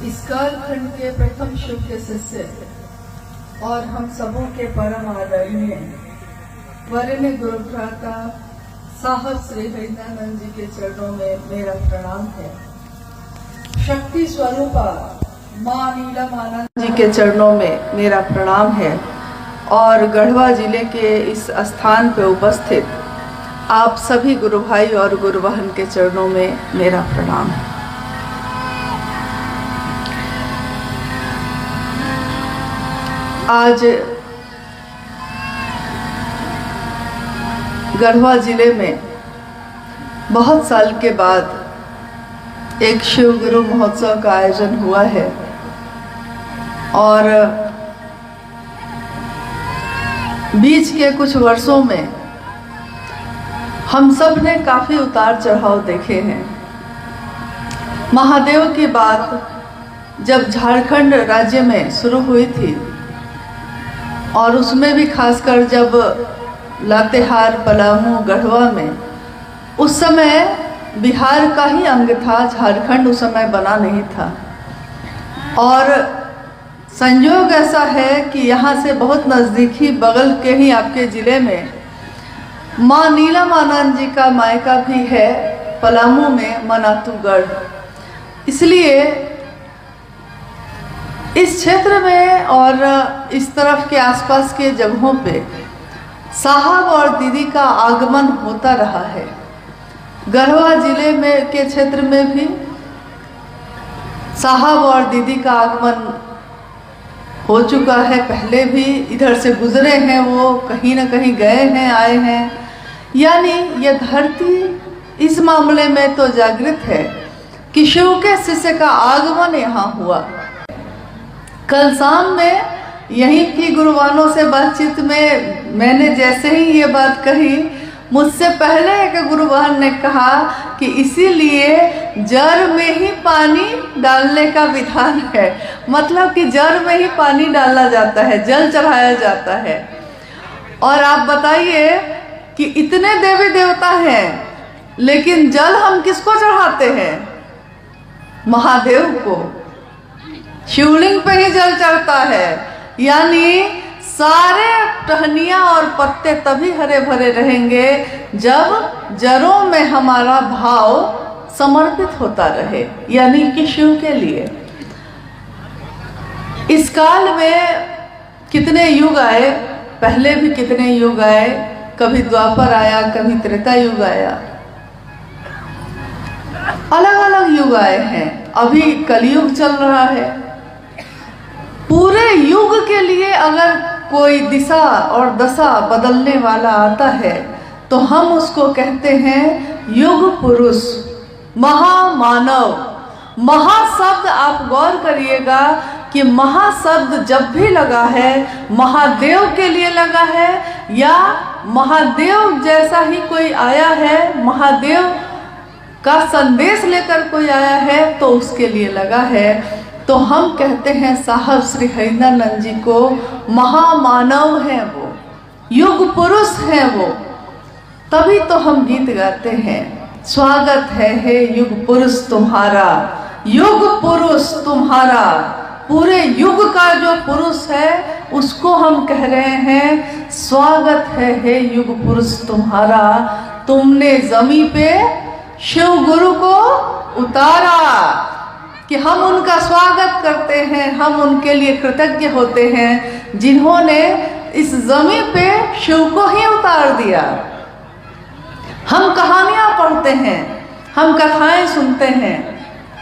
इस कालखंड के प्रथम शिव के शिष्य और हम सबों के परम आदरणीय वरेण्य गुरुभ्राता साहब श्री हरिदानंद जी के चरणों में मेरा प्रणाम है। शक्ति स्वरूपा मां नीलमानंद जी के चरणों में मेरा प्रणाम है और गढ़वा जिले के इस स्थान पर उपस्थित आप सभी गुरु भाई और गुरु बहन के चरणों में मेरा प्रणाम है। आज गढ़वा जिले में बहुत साल के बाद एक शिव गुरु महोत्सव का आयोजन हुआ है और बीच के कुछ वर्षों में हम सब ने काफी उतार चढ़ाव देखे हैं। महादेव की बात जब झारखंड राज्य में शुरू हुई थी और उसमें भी खासकर जब लातेहार, पलामू, गढ़वा में, उस समय बिहार का ही अंग था, झारखंड उस समय बना नहीं था। और संयोग ऐसा है कि यहाँ से बहुत नज़दीकी बगल के ही आपके ज़िले में माँ नीलमानंद जी का मायका भी है, पलामू में मनातूगढ़। इसलिए इस क्षेत्र में और इस तरफ के आसपास के जगहों पे साहब और दीदी का आगमन होता रहा है। गढ़वा जिले में के क्षेत्र में भी साहब और दीदी का आगमन हो चुका है। पहले भी इधर से गुजरे हैं, वो कहीं ना कहीं गए हैं, आए हैं। यानी ये धरती इस मामले में तो जागृत है कि शिव के शिष्य का आगमन यहाँ हुआ। कल शाम में यहीं की गुरुवानों से बातचीत में मैंने जैसे ही ये बात कही, मुझसे पहले एक गुरुवान ने कहा कि इसीलिए जड़ में ही पानी डालने का विधान है। मतलब कि जड़ में ही पानी डाला जाता है, जल चढ़ाया जाता है। और आप बताइए कि इतने देवी देवता हैं, लेकिन जल हम किसको चढ़ाते हैं? महादेव को। शिवलिंग पे ही जल चढ़ता है। यानी सारे टहनियाँ और पत्ते तभी हरे भरे रहेंगे जब जड़ों में हमारा भाव समर्पित होता रहे, यानी कि शिव के लिए। इस काल में कितने युग आए, पहले भी कितने युग आए, कभी द्वापर आया, कभी त्रेता युग आया, अलग अलग युग आए हैं। अभी कलयुग चल रहा है। पूरे युग के लिए अगर कोई दिशा और दशा बदलने वाला आता है तो हम उसको कहते हैं युग पुरुष, महामानव। महाशब्द आप गौर करिएगा कि महाशब्द जब भी लगा है महादेव के लिए लगा है, या महादेव जैसा ही कोई आया है, महादेव का संदेश लेकर कोई आया है तो उसके लिए लगा है। तो हम कहते हैं साहब श्री हरिदानंद जी को महामानव हैं, वो युग पुरुष हैं वो। तभी तो हम गीत गाते हैं, स्वागत है हे युग पुरुष तुम्हारा, युग पुरुष तुम्हारा। पूरे युग का जो पुरुष है उसको हम कह रहे हैं स्वागत है हे युग पुरुष तुम्हारा। तुमने जमी पे शिव गुरु को उतारा, कि हम उनका स्वागत करते हैं, हम उनके लिए कृतज्ञ होते हैं जिन्होंने इस जमीन पे शिव को ही उतार दिया। हम कहानियाँ पढ़ते हैं, हम कथाएं सुनते हैं।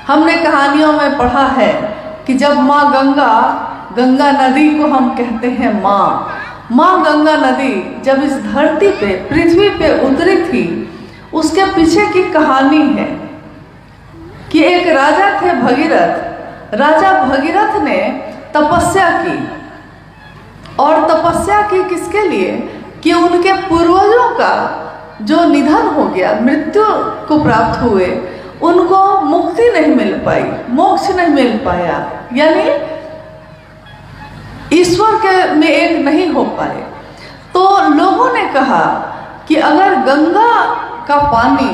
हमने कहानियों में पढ़ा है कि जब माँ गंगा नदी को हम कहते हैं माँ गंगा नदी जब इस धरती पे, पृथ्वी पे उतरी थी, उसके पीछे की कहानी है कि एक राजा थे भगीरथ। राजा भगीरथ ने तपस्या की, और तपस्या की किसके लिए? कि उनके पूर्वजों का जो निधन हो गया, मृत्यु को प्राप्त हुए, उनको मुक्ति नहीं मिल पाई, मोक्ष नहीं मिल पाया, यानी ईश्वर के में एक नहीं हो पाए। तो लोगों ने कहा कि अगर गंगा का पानी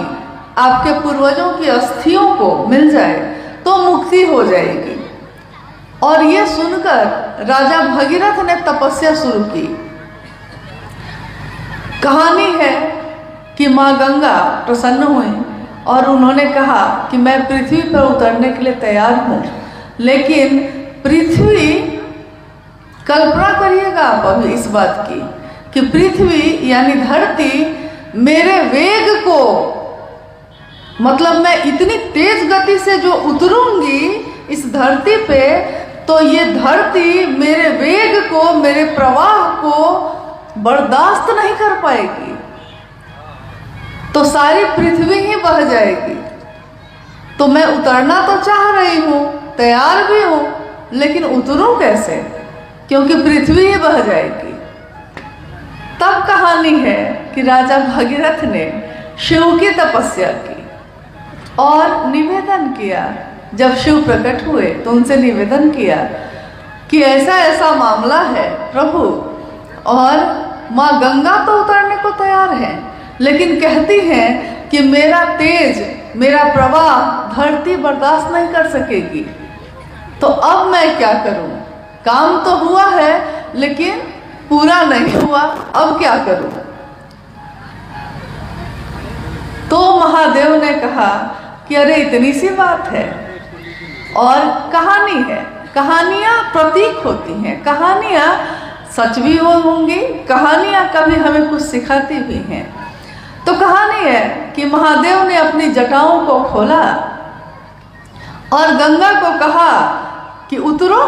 आपके पूर्वजों की अस्थियों को मिल जाए तो मुक्ति हो जाएगी। और ये सुनकर राजा भगीरथ ने तपस्या शुरू की। कहानी है कि माँ गंगा प्रसन्न हुई और उन्होंने कहा कि मैं पृथ्वी पर उतरने के लिए तैयार हूँ, लेकिन पृथ्वी, कल्पना करिएगा आप अभी इस बात की कि पृथ्वी यानी धरती मेरे वेग को, मतलब मैं इतनी तेज गति से जो उतरूंगी इस धरती पे, तो ये धरती मेरे वेग को, मेरे प्रवाह को बर्दाश्त नहीं कर पाएगी, तो सारी पृथ्वी ही बह जाएगी। तो मैं उतरना तो चाह रही हूँ, तैयार भी हूँ, लेकिन उतरूँ कैसे, क्योंकि पृथ्वी ही बह जाएगी। तब कहानी है कि राजा भगीरथ ने शिव की तपस्या की और निवेदन किया। जब शिव प्रकट हुए तो उनसे निवेदन किया कि ऐसा ऐसा मामला है प्रभु, और माँ गंगा तो उतरने को तैयार है, लेकिन कहती हैं कि मेरा तेज, मेरा प्रवाह धरती बर्दाश्त नहीं कर सकेगी। तो अब मैं क्या करूं? काम तो हुआ है लेकिन पूरा नहीं हुआ, अब क्या करूं? तो महादेव ने कहा कि अरे इतनी सी बात है, और कहानी है, कहानियां प्रतीक होती हैं, कहानियां सच भी होंगी, कहानियां कभी हमें कुछ सिखाती भी हैं। तो कहानी है कि महादेव ने अपनी जटाओं को खोला और गंगा को कहा कि उतरो,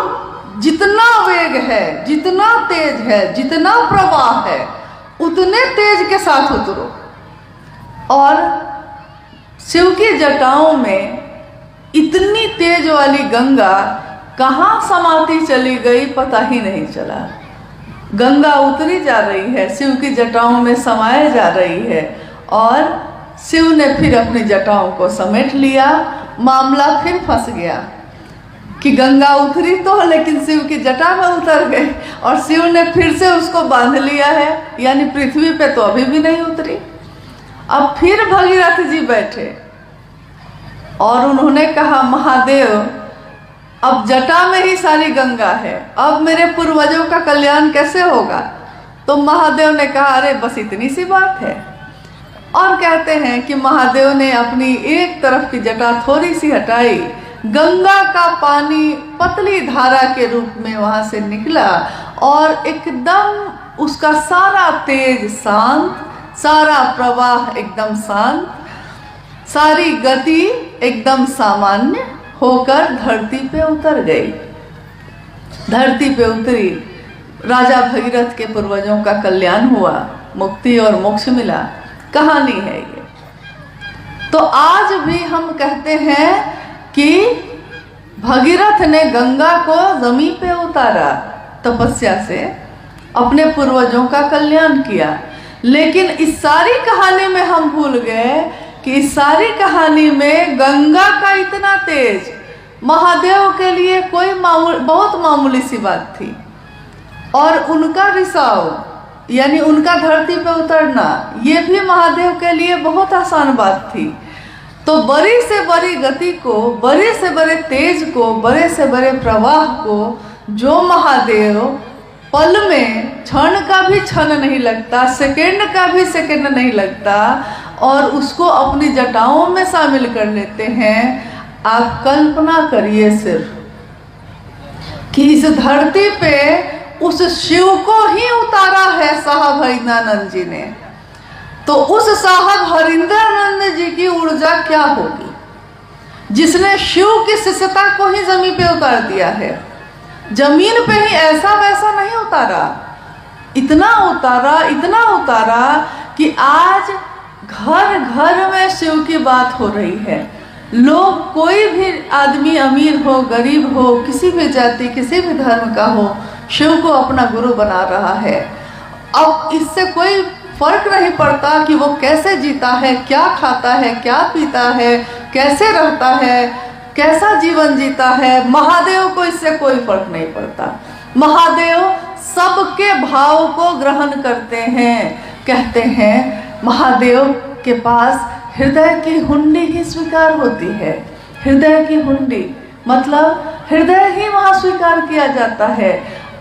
जितना वेग है, जितना तेज है, जितना प्रवाह है, उतने तेज के साथ उतरो। और शिव की जटाओं में इतनी तेज वाली गंगा कहाँ समाती चली गई पता ही नहीं चला। गंगा उतरी जा रही है, शिव की जटाओं में समाये जा रही है, और शिव ने फिर अपनी जटाओं को समेट लिया। मामला फिर फंस गया कि गंगा उतरी तो, लेकिन शिव की जटा में उतर गई, और शिव ने फिर से उसको बांध लिया है, यानी पृथ्वी पे तो अभी भी नहीं उतरी। अब फिर भगीरथ जी बैठे और उन्होंने कहा महादेव, अब जटा में ही सारी गंगा है, अब मेरे पूर्वजों का कल्याण कैसे होगा? तो महादेव ने कहा अरे बस इतनी सी बात है। और कहते हैं कि महादेव ने अपनी एक तरफ की जटा थोड़ी सी हटाई, गंगा का पानी पतली धारा के रूप में वहां से निकला, और एकदम उसका सारा तेज शांत, सारा प्रवाह एकदम शांत, सारी गति एकदम सामान्य होकर धरती पे उतर गई। धरती पे उतरी, राजा भगीरथ के पूर्वजों का कल्याण हुआ, मुक्ति और मोक्ष मिला। कहानी है ये। तो आज भी हम कहते हैं कि भगीरथ ने गंगा को जमीन पे उतारा तपस्या से, अपने पूर्वजों का कल्याण किया, लेकिन इस सारी कहानी में हम भूल गए कि इस सारी कहानी में गंगा का इतना तेज महादेव के लिए कोई बहुत मामूली सी बात थी, और उनका रिसाव यानी उनका धरती पे उतरना ये भी महादेव के लिए बहुत आसान बात थी। तो बड़ी से बड़ी गति को, बड़े से बड़े तेज को, बड़े से बड़े प्रवाह को जो महादेव पल में, क्षण का भी क्षण नहीं लगता, सेकंड का भी सेकंड नहीं लगता, और उसको अपनी जटाओं में शामिल कर लेते हैं। आप कल्पना करिए सिर्फ कि इस धरती पे उस शिव को ही उतारा है साहब हरिंद्रानंद जी ने, तो उस साहब हरिंद्रानंद जी की ऊर्जा क्या होगी, जिसने शिव की शिष्यता को ही जमीन पे उतार दिया है। जमीन पे ही ऐसा वैसा नहीं उतारा, इतना उतारा, इतना उतारा कि आज घर घर में शिव की बात हो रही है। लोग, कोई भी आदमी, अमीर हो, गरीब हो, किसी भी जाति, किसी भी धर्म का हो, शिव को अपना गुरु बना रहा है। अब इससे कोई फर्क नहीं पड़ता कि वो कैसे जीता है, क्या खाता है, क्या पीता है, कैसे रहता है, कैसा जीवन जीता है। महादेव को इससे कोई फर्क नहीं पड़ता। महादेव सबके भाव को ग्रहण करते हैं। कहते हैं महादेव के पास हृदय की हुंडी ही स्वीकार होती है। हृदय की हुंडी मतलब हृदय ही वहाँ स्वीकार किया जाता है।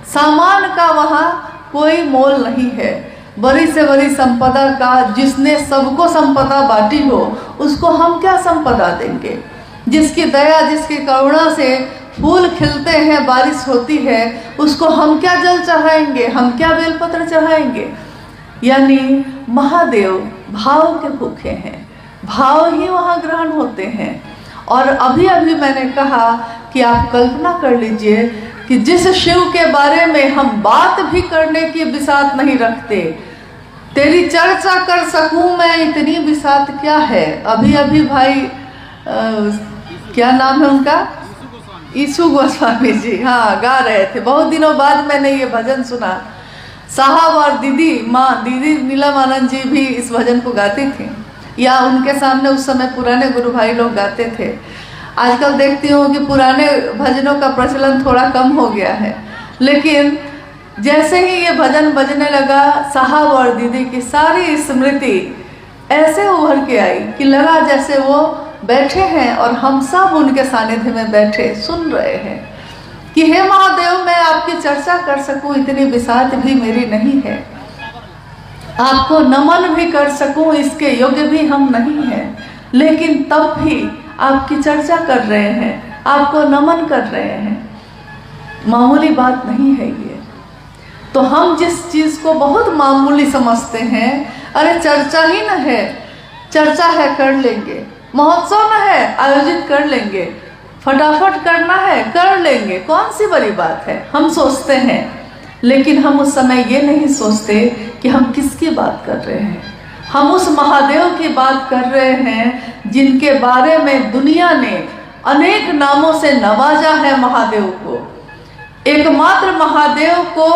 सामान का वहाँ कोई मोल नहीं है। बड़ी से बड़ी संपदा का जिसने सबको संपदा बांटी हो, उसको हम क्या संपदा देंगे? जिसकी दया, जिसकी करुणा से फूल खिलते हैं, बारिश होती है, उसको हम क्या जल चढ़ाएंगे? हम क्या बेलपत्र चढ़ाएंगे? यानी महादेव भाव के भूखे हैं, भाव ही वहाँ ग्रहण होते हैं। और अभी अभी मैंने कहा कि आप कल्पना कर लीजिए कि जिस शिव के बारे में हम बात भी करने की बिसात नहीं रखते, तेरी चर्चा कर सकूं मैं इतनी बिसात क्या है। अभी अभी भाई क्या नाम है उनका, ईशु गोस्वामी जी, हाँ, गा रहे थे। बहुत दिनों बाद मैंने ये भजन सुना। साहब और दीदी, माँ दीदी नीलम आनंद जी भी इस भजन को गाती थी, या उनके सामने उस समय पुराने गुरु भाई लोग गाते थे। आजकल देखती हूँ कि पुराने भजनों का प्रचलन थोड़ा कम हो गया है, लेकिन जैसे ही ये भजन बजने लगा, साहब और दीदी की सारी स्मृति ऐसे उभर के आई कि लगा जैसे वो बैठे हैं और हम सब उनके सानिध्य में बैठे सुन रहे हैं कि हे महादेव, मैं आपकी चर्चा कर सकूं इतनी बिसात भी मेरी नहीं है, आपको नमन भी कर सकूं इसके योग्य भी हम नहीं हैं, लेकिन तब भी आपकी चर्चा कर रहे हैं, आपको नमन कर रहे हैं। मामूली बात नहीं है ये। तो हम जिस चीज़ को बहुत मामूली समझते हैं, अरे चर्चा ही न है, चर्चा है कर लेंगे, महोत्सव न है आयोजित कर लेंगे, फटाफट करना है कर लेंगे, कौन सी बड़ी बात है, हम सोचते हैं। लेकिन हम उस समय ये नहीं सोचते कि हम किसकी बात कर रहे हैं। हम उस महादेव की बात कर रहे हैं जिनके बारे में दुनिया ने अनेक नामों से नवाजा है। महादेव को, एकमात्र महादेव को